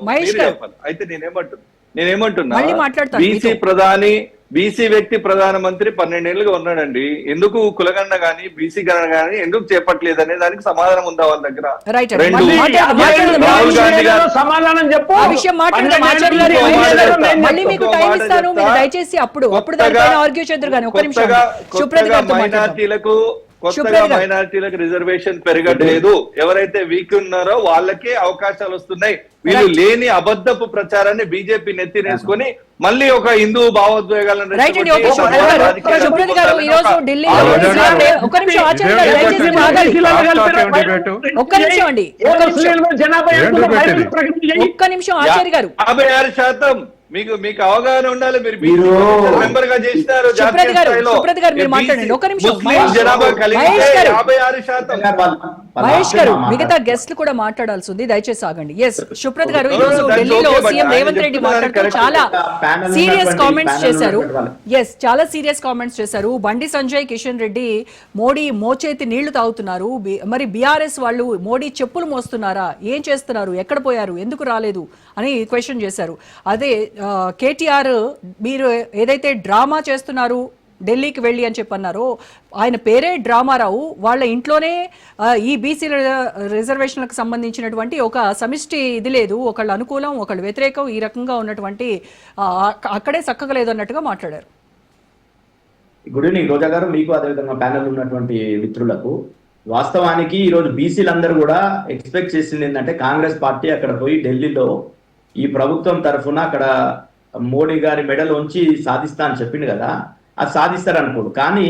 మీరు చెప్పాలి. అయితే నేనేమంటున్నా బీసీ వ్యక్తి ప్రధానమంత్రి 12 ఏళ్ళుగా ఉన్నాడండి. ఎందుకు కులగన్న గాని బీసీ గణన గాని ఎందుకు చేపట్టలేదు అనే దానికి సమాధానం ఉందా వాళ్ళ దగ్గర? సమాధానం చెప్పు. మైనారిటీలకు రిజర్వేషన్ పెరగట్లేదు. ఎవరైతే వీక్ ఉన్నారో వాళ్ళకే అవకాశాలు వస్తున్నాయి. వీళ్ళు లేని అబద్ధపు ప్రచారాన్ని బీజేపీ నెత్తినేసుకొని మళ్ళీ ఒక హిందూ భావోద్వేగాలను మీకు అవగాహన ఉండాలి. మీరు మెంబర్ గా చేసినారు. మహేష్ గారు మిగతా గెస్ట్లు కూడా మాట్లాడాల్సి ఉంది, దయచేసి ఆగండి. ఎస్ సుప్రత్ గారు, ఈ రోజు ఢిల్లీలో సీఎం రేవంత్ రెడ్డి మాట్లాడుతూ చాలా సీరియస్ కామెంట్స్ చేశారు. చాలా సీరియస్ కామెంట్స్ చేశారు. బండి సంజయ్, కిషన్ రెడ్డి మోడీ మోచేతి నీళ్లు తాగుతున్నారు, మరి బీఆర్ఎస్ వాళ్ళు మోడీ చెప్పులు మోస్తున్నారా, ఏం చేస్తున్నారు, ఎక్కడ పోయారు, ఎందుకు రాలేదు అని క్వశ్చన్ చేశారు. అదే కేటీఆర్ మీరు ఏదైతే డ్రామా చేస్తున్నారు ఢిల్లీకి వెళ్ళి అని చెప్పన్నారు, ఆయన పేరే డ్రామారావు. వాళ్ళ ఇంట్లోనే ఈ బీసీ రిజర్వేషన్లకు సంబంధించినటువంటి ఒక సమిష్టి ఇది లేదు, ఒకళ్ళు అనుకూలం ఒకళ్ళు వ్యతిరేకం, ఈ రకంగా ఉన్నటువంటి అక్కడే చక్కగలేదు అన్నట్టుగా మాట్లాడారు. గుడ్ ఈవినింగ్ రోజా గారు, మీకు అదేవిధంగా ప్యానెల్ ఉన్నటువంటి మిత్రులకు. వాస్తవానికి ఈరోజు బీసీలందరూ కూడా ఎక్స్పెక్ట్ చేసింది ఏంటంటే కాంగ్రెస్ పార్టీ అక్కడ పోయి ఢిల్లీలో ఈ ప్రభుత్వం తరఫున అక్కడ మోడీ గారి మెడల్ ఉంచి సాధిస్తా అని చెప్పిండు కదా, అది సాధిస్తారు అనుకోడు. కానీ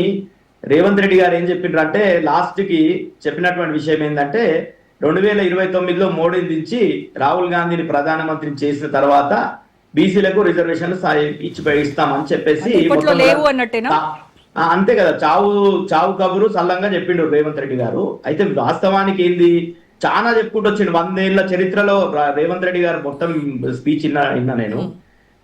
రేవంత్ రెడ్డి గారు ఏం చెప్పిండ్రు అంటే లాస్ట్కి చెప్పినటువంటి విషయం ఏంటంటే 2029లో మోడీని దించి రాహుల్ గాంధీని ప్రధానమంత్రిని చేసిన తర్వాత బీసీలకు రిజర్వేషన్లు ఇస్తామని చెప్పేసి అంతే కదా, చావు కబురు సల్లంగా చెప్పిండు రేవంత్ రెడ్డి గారు. అయితే వాస్తవానికి ఏంది, చాలా చెప్పుకుంటూ వచ్చిండు 100 ఏళ్ల చరిత్రలో. రేవంత్ రెడ్డి గారు మొత్తం స్పీచ్ విన్నా నేను.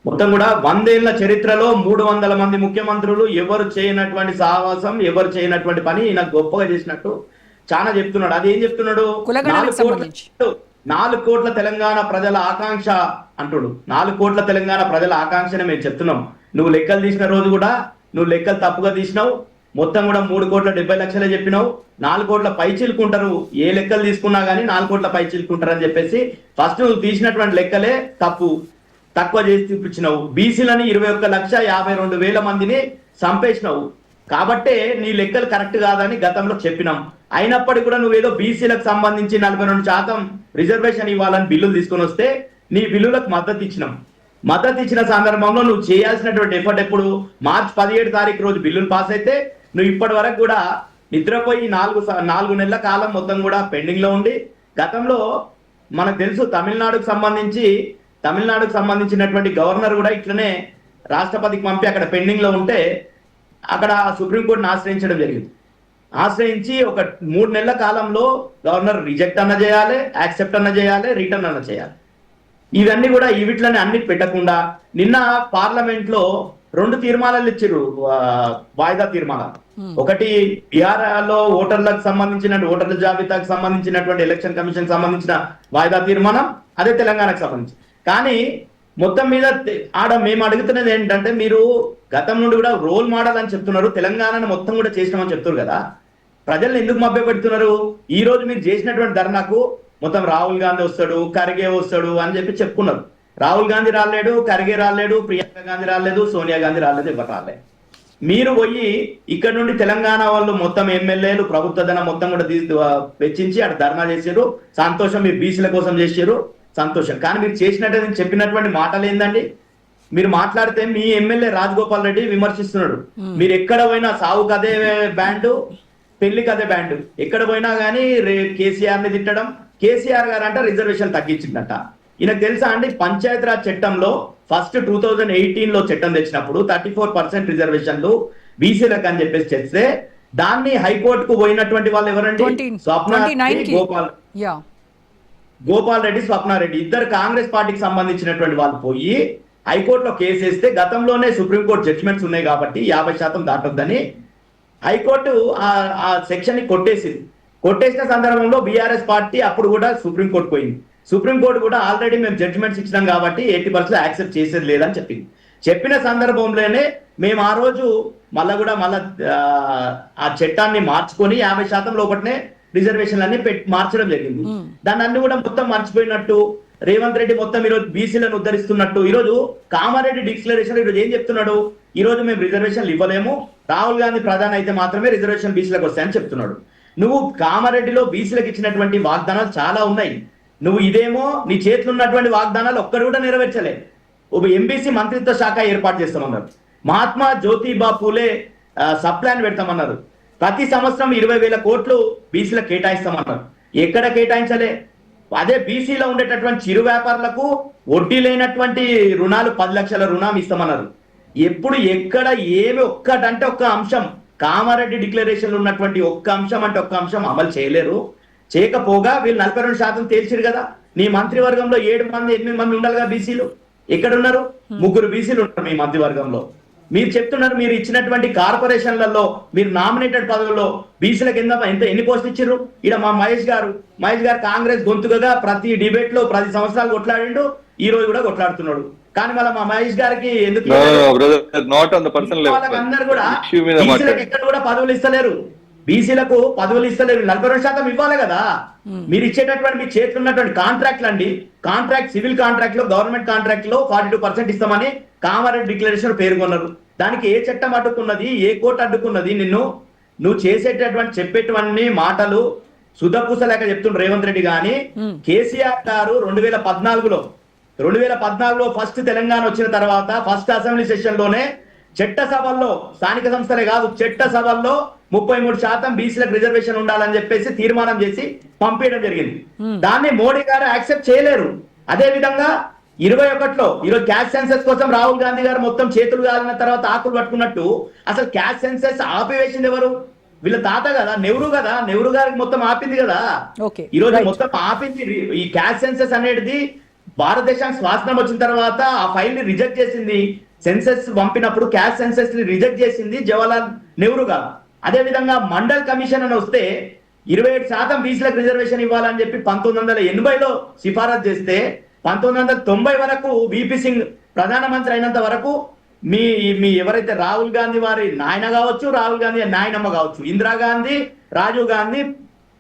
మొత్తం కూడా 100 ఏళ్ల చరిత్రలో 300 మంది ముఖ్యమంత్రులు ఎవరు చేయనటువంటి సాహసం, ఎవరు చేయనటువంటి పని నాకు గొప్పగా చేసినట్టు చాలా చెప్తున్నాడు. అది ఏం చెప్తున్నాడు, 4 కోట్ల తెలంగాణ ప్రజల ఆకాంక్ష అంటుడు. 4 కోట్ల తెలంగాణ ప్రజల ఆకాంక్షనే మేము చెప్తున్నాం. నువ్వు లెక్కలు తీసిన రోజు కూడా నువ్వు లెక్కలు తప్పుగా తీసినావు. మొత్తం కూడా 3,70,00,000 చెప్పినావు. 4 కోట్ల పై చిలుకుంటారు, ఏ లెక్కలు తీసుకున్నా గానీ 4 కోట్ల పై చిలుకుంటారు అని చెప్పేసి ఫస్ట్ నువ్వు తీసినటువంటి లెక్కలే తక్కువ చేసి చూపించినావు. బీసీలని 21,52,000 మందిని చంపేసినావు. కాబట్టే నీ లెక్కలు కరెక్ట్ కాదని గతంలో చెప్పినాం. అయినప్పటికీ కూడా నువ్వేదో బీసీలకు సంబంధించి 42% రిజర్వేషన్ ఇవ్వాలని బిల్లులు తీసుకొని వస్తే నీ బిల్లులకు మద్దతు ఇచ్చిన సందర్భంలో నువ్వు చేయాల్సినటువంటి ఎఫర్ట్ ఎప్పుడు, మార్చి 17 తారీఖు రోజు బిల్లులు పాస్ అయితే నువ్వు ఇప్పటి వరకు కూడా నిద్రపోయి 4 నెలల కాలం మొత్తం కూడా పెండింగ్ లో ఉండి, గతంలో మనకు తెలుసు తమిళనాడుకు సంబంధించినటువంటి గవర్నర్ కూడా ఇట్లనే రాష్ట్రపతికి పంపి అక్కడ పెండింగ్ లో ఉంటే అక్కడ సుప్రీంకోర్టును ఆశ్రయించడం జరిగింది. ఆశ్రయించి ఒక 3 నెలల కాలంలో గవర్నర్ రిజెక్ట్ అన్న చేయాలి, యాక్సెప్ట్ అన్న చేయాలి, రిటర్న్ అన్న చేయాలి. ఇవన్నీ కూడా వీటిలోనే అన్ని పెట్టకుండా నిన్న పార్లమెంట్ లో 2 తీర్మానాలు ఇచ్చారు, వాయిదా తీర్మానాలు. ఒకటి బీహార్ లో ఓటర్ల జాబితాకు సంబంధించినటువంటి ఎలక్షన్ కమిషన్ సంబంధించిన వాయిదా తీర్మానం, అదే తెలంగాణకు సంబంధించి. కానీ మొత్తం మీద మేము అడుగుతున్నది ఏంటంటే, మీరు గతం నుండి కూడా రోల్ మోడల్ అని చెప్తున్నారు, తెలంగాణను మొత్తం కూడా చేసినామని చెప్తున్నారు కదా, ప్రజల్ని ఎందుకు మభ్యపెడుతున్నారు? ఈ రోజు మీరు చేసినటువంటి ధర్నాకు మొత్తం రాహుల్ గాంధీ వస్తాడు, ఖర్గే వస్తాడు అని చెప్పి చెప్పుకున్నారు. రాహుల్ గాంధీ రాలేడు, ఖర్గే రాలేడు, ప్రియాంక గాంధీ రాలేదు, సోనియా గాంధీ రాలేదు, ఎవరు రాలేదు. మీరు పోయి ఇక్కడ నుండి తెలంగాణ వాళ్ళు మొత్తం ఎమ్మెల్యేలు ప్రభుత్వ ధనం మొత్తం కూడా వెచ్చించి అక్కడ ధర్నా చేశారు. సంతోషం, మీరు బీసీల కోసం చేశారు, సంతోషం. కానీ మీరు చేసినట్టు చెప్పినటువంటి మాటలు ఏందండి? మీరు మాట్లాడితే మీ ఎమ్మెల్యే రాజగోపాల్ రెడ్డి విమర్శిస్తున్నాడు. మీరు ఎక్కడ పోయినా సావుకు అదే బ్యాండు, పెళ్లికి అదే బ్యాండు, ఎక్కడ పోయినా కానీ కేసీఆర్ ని తిట్టడం. కేసీఆర్ గారు అంట రిజర్వేషన్ తగ్గించిందట. ఈయనకు తెలుసా అండి, పంచాయతీరాజ్ చట్టంలో ఫస్ట్ 2018లో చట్టం తెచ్చినప్పుడు 34% రిజర్వేషన్లు బీసీలకు అని చెప్పేసి చేస్తే దాన్ని హైకోర్టుకు పోయినటువంటి వాళ్ళు ఎవరండి? గోపాల్ రెడ్డి, స్వప్నారెడ్డి, ఇద్దరు కాంగ్రెస్ పార్టీకి సంబంధించినటువంటి వాళ్ళు పోయి హైకోర్టులో కేసు వేస్తే, గతంలోనే సుప్రీంకోర్టు జడ్జిమెంట్స్ ఉన్నాయి కాబట్టి 50% దాటొద్దని హైకోర్టు ఆ సెక్షన్ ని కొట్టేసింది. కొట్టేసిన సందర్భంలో బీఆర్ఎస్ పార్టీ అప్పుడు కూడా సుప్రీంకోర్టు పోయింది. సుప్రీంకోర్టు కూడా ఆల్రెడీ మేము జడ్జిమెంట్స్ ఇచ్చినాం కాబట్టి 80% యాక్సెప్ట్ చేసేది లేదని చెప్పింది. చెప్పిన సందర్భంలోనే మేము ఆ రోజు మళ్ళా ఆ చట్టాన్ని మార్చుకొని 50% లోపలనే రిజర్వేషన్లు అన్ని మార్చడం జరిగింది. దాన్ని అన్ని కూడా మొత్తం మర్చిపోయినట్టు రేవంత్ రెడ్డి మొత్తం ఈరోజు బీసీలను ఉద్ధరిస్తున్నట్టు ఈరోజు కామారెడ్డి డిక్లరేషన్ ఈరోజు ఏం చెప్తున్నాడు, ఈ రోజు మేము రిజర్వేషన్లు ఇవ్వలేము, రాహుల్ గాంధీ ప్రధాని అయితే మాత్రమే రిజర్వేషన్ బీసీలకు వస్తాయని చెప్తున్నాడు. నువ్వు కామారెడ్డిలో బీసీలకు ఇచ్చినటువంటి వాగ్దానాలు చాలా ఉన్నాయి, నువ్వు ఇదేమో నీ చేతిలో ఉన్నటువంటి వాగ్దానాలు ఒక్కరు కూడా నెరవేర్చలే. ఒక ఎంబీసీ మంత్రిత్వ శాఖ ఏర్పాటు చేస్తామన్నారు, మహాత్మా జ్యోతిబా పూలే సబ్ ప్లాన్ పెడతామన్నారు, ప్రతి సంవత్సరం 20,000 కోట్లు బీసీలకు కేటాయిస్తామన్నారు, ఎక్కడ కేటాయించలే. అదే బీసీలో ఉండేటటువంటి చిరు వ్యాపారులకు వడ్డీ లేనటువంటి రుణాలు 10 లక్షల రుణం ఇస్తామన్నారు. ఎప్పుడు ఎక్కడ ఏమి ఒక్కటంటే ఒక్క అంశం కామారెడ్డి డిక్లరేషన్ ఉన్నటువంటి ఒక్క అంశం అంటే ఒక్క అంశం అమలు చేయలేరు. చేయకపోగా వీళ్ళు 42% తేల్చిరు కదా. నీ మంత్రివర్గంలో 7 మంది 8 మంది ఉండాలిగా బీసీలు, ఎక్కడున్నారు? 3 బీసీలు ఉంటారు మీ మంత్రివర్గంలో. మీరు చెప్తున్నారు మీరు ఇచ్చినటువంటి కార్పొరేషన్లలో మీరు నామినేటెడ్ పదవుల్లో బీసీల కింద ఎన్ని పోస్టులు ఇచ్చారు. ఇక్కడ మా మహేష్ గారు కాంగ్రెస్ గొంతుగా ప్రతి డిబేట్ లో 10 సంవత్సరాలు కొట్లాడిండు, ఈ రోజు కూడా కొట్లాడుతున్నాడు. కానీ మళ్ళీ మా మహేష్ గారికి ఎందుకు అందరు కూడా బీసీలకు ఎక్కడ కూడా పదవులు ఇస్తలేరు, బీసీలకు పదవులు ఇస్తలేరు. 42% ఇవ్వాలి కదా. మీరు ఇచ్చేటటువంటి మీ చేతులు ఉన్నటువంటి కాంట్రాక్ట్లు అండి, కాంట్రాక్ట్ సివిల్ కాంట్రాక్ట్ లో గవర్నమెంట్ కాంట్రాక్ట్ లో 42% ఇస్తామని కామారెడ్డి డిక్లరేషన్ పేర్కొన్నారు. దానికి ఏ చట్టం అడ్డుకున్నది, ఏ కోర్టు అడ్డుకున్నది నిన్ను? నువ్వు చేసేటటువంటి చెప్పేటువంటి మాటలు సుధపూసలేక చెప్తుండ్రు రేవంత్ రెడ్డి. గాని కేసీఆర్ గారు 2014లో ఫస్ట్ తెలంగాణ వచ్చిన తర్వాత ఫస్ట్ అసెంబ్లీ సెషన్ లోనే చట్టసభల్లో, స్థానిక సంస్థలే కాదు చట్టసభల్లో 33% బీసీలకు రిజర్వేషన్ ఉండాలని చెప్పేసి తీర్మానం చేసి పంపించడం జరిగింది. దాన్ని మోడీ గారు యాక్సెప్ట్ చేయలేరు. అదే విధంగా 21లో ఈరోజు క్యాష్ సెన్సెస్ కోసం రాహుల్ గాంధీ గారు మొత్తం చేతులు కాలిన తర్వాత ఆకులు పట్టుకున్నట్టు అసలు క్యాష్ సెన్సెస్ ఆపివేసింది ఎవరు? వీళ్ళ తాత కదా, నెహ్రూ కదా, నెహ్రూ గారికి మొత్తం ఆపింది కదా. ఈ రోజు మొత్తం ఆపింది. ఈ క్యాష్ సెన్సెస్ అనేది భారతదేశానికి స్వాతంత్రం వచ్చిన తర్వాత ఆ ఫైల్ ని రిజెక్ట్ చేసింది. సెన్సెస్ పంపినప్పుడు క్యాష్ సెన్సెస్ ని రిజెక్ట్ చేసింది జవహర్లాల్ నెహ్రూ గారు. అదే విధంగా మండల్ కమిషన్ అని వస్తే 27% బీసీలకు రిజర్వేషన్ ఇవ్వాలని చెప్పి 1980లో సిఫారసు చేస్తే 1990 వరకు విపి సింగ్ ప్రధానమంత్రి అయినంత వరకు మీ ఎవరైతే రాహుల్ గాంధీ వారి నాయన కావచ్చు, రాహుల్ గాంధీ నాయనమ్మ కావచ్చు, ఇందిరాగాంధీ, రాజీవ్ గాంధీ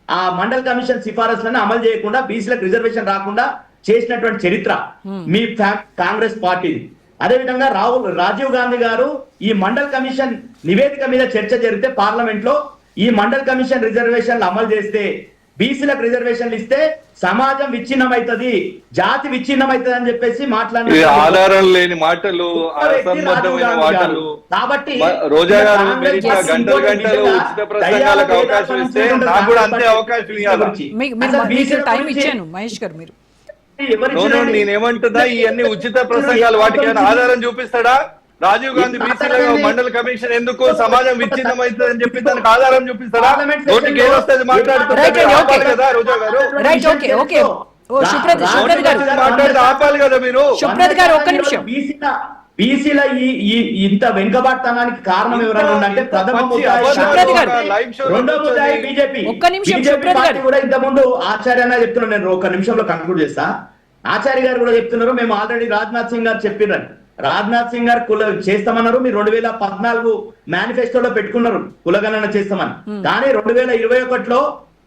ఆ మండల్ కమిషన్ సిఫారసులను అమలు చేయకుండా బీసీలకు రిజర్వేషన్ రాకుండా చేసినటువంటి చరిత్ర మీ కాంగ్రెస్ పార్టీది. అదేవిధంగా రాజీవ్ గాంధీ గారు ఈ మండల్ కమిషన్ నివేదిక మీద చర్చ జరిగితే పార్లమెంట్ లో ఈ మండల్ కమిషన్ రిజర్వేషన్లు అమలు చేస్తే బీసీలకు రిజర్వేషన్లు ఇస్తే సమాజం విచ్ఛిన్నమైతది, జాతి విచ్ఛిన్నమైతది అని చెప్పేసి మాట్లాడిన ఆధారం లేని మాటలు, అసంబద్ధమైన మాటలు. కాబట్టి రోజా గారు గంటలు ఉచిత ప్రసంగాలకు అవకాశం ఇస్తే నాకు కూడా అంతే అవకాశం ఇవ్వాలి. మహేష్ గారు మీరు నేనేమంటున్నా, ఇవన్నీ ఉచిత ప్రసంగాలు, వాటికి ఆధారం చూపిస్తాడా? రాజీవ్ గాంధీ బీసీలో మండల కమిషన్ ఎందుకు సమాజం విచ్ఛిన్నం అవుతుందని చెప్పి దానికి ఆధారం చూపిస్తారా? నోటికి ఏదొస్తుంది మాట్లాడుతున్నారు కదా రోజా గారు, మాట్లాడితే ఆపాలి కదా మీరు. బీసీల ఇంత వెనుకబాటుతనానికి కారణం ఎవరైనా ఉందంటే ప్రథమ రెండో ముద్దాయి బీజేపీ కూడా ఇంతకుముందు ఆచార్య అన్న చెప్తున్నాను. నేను ఒక నిమిషంలో కంక్లూడ్ చేస్తా. ఆచార్య గారు కూడా చెప్తున్నారు, మేము ఆల్రెడీ రాజ్నాథ్ సింగ్ గారు చెప్పినారు, రాజ్నాథ్ సింగ్ గారు చేస్తామన్నారు. మీరు 2014 మేనిఫెస్టోలో పెట్టుకున్నారు కులగణన చేస్తామని. కానీ 2021లో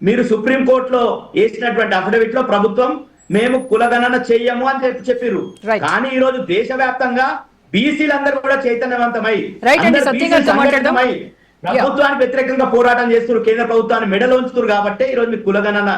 మీరు సుప్రీం కోర్టులో వేసినటువంటి అఫిడవిట్ లో ప్రభుత్వం మేము కులగణన చెయ్యము అని చెప్పారు. కానీ ఈ రోజు దేశవ్యాప్తంగా బీసీలందరూ కూడా చైతన్యవంతమై ప్రభుత్వానికి వ్యతిరేకంగా పోరాటం చేస్తున్నారు, కేంద్ర ప్రభుత్వాన్ని మెడలో ఉంచుతున్నారు. కాబట్టి ఈ రోజు మీకు కులగణన